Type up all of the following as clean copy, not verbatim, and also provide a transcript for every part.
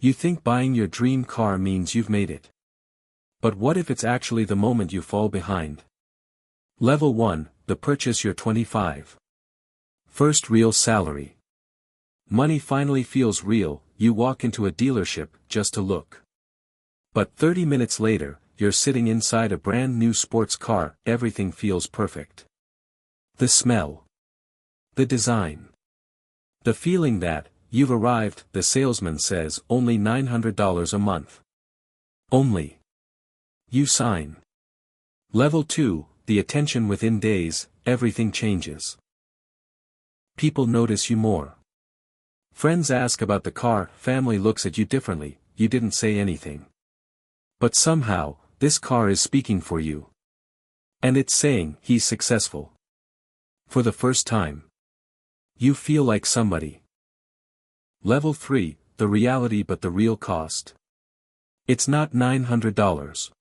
You think buying your dream car means you've made it. But what if it's actually the moment you fall behind? Level 1, the purchase your 25. First real salary. Money finally feels real, you walk into a dealership just to look. But 30 minutes later, you're sitting inside a brand new sports car, everything feels perfect. The smell. The design. The feeling that, you've arrived, the salesman says, only $900 a month. Only. You sign. Level 2, the attention within days, everything changes. People notice you more. Friends ask about the car, family looks at you differently, you didn't say anything. But somehow, this car is speaking for you. And it's saying, he's successful. For the first time. You feel like somebody. Level 3, the reality but the real cost. It's not $900.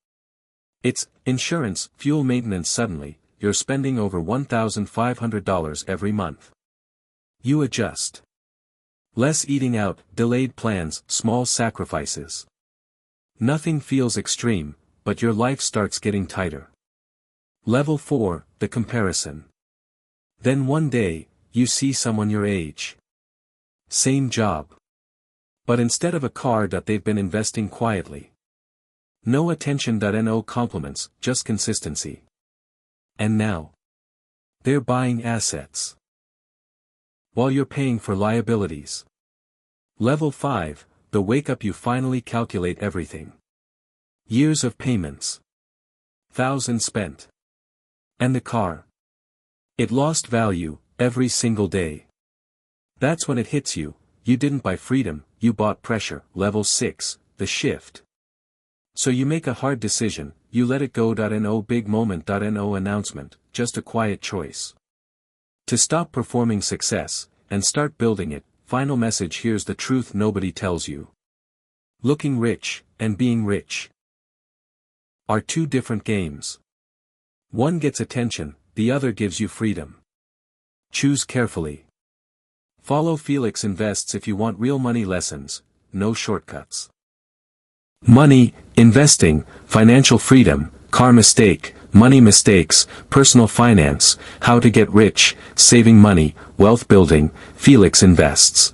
It's insurance, fuel maintenance. Suddenly, you're spending over $1,500 every month. You adjust. Less eating out, delayed plans, small sacrifices. Nothing feels extreme, but your life starts getting tighter. Level 4, the comparison. Then one day, you see someone your age. Same job. But instead of a car that they've been investing quietly. No attention. No compliments, just consistency. And now. They're buying assets. While you're paying for liabilities. Level 5, the wake up. You finally calculate everything. Years of payments. Thousands spent. And the car. It lost value, every single day. That's when it hits you, you didn't buy freedom, you bought pressure. Level 6, the shift. So you make a hard decision, you let it go. No big moment. No announcement, just a quiet choice. To stop performing success, and start building it. Final message. Here's the truth nobody tells you. Looking rich, and being rich are two different games. One gets attention, the other gives you freedom. Choose carefully. Follow Felix Invests if you want real money lessons, no shortcuts. Money, investing, financial freedom, car mistake, money mistakes, personal finance, how to get rich, saving money, wealth building. Felix Invests.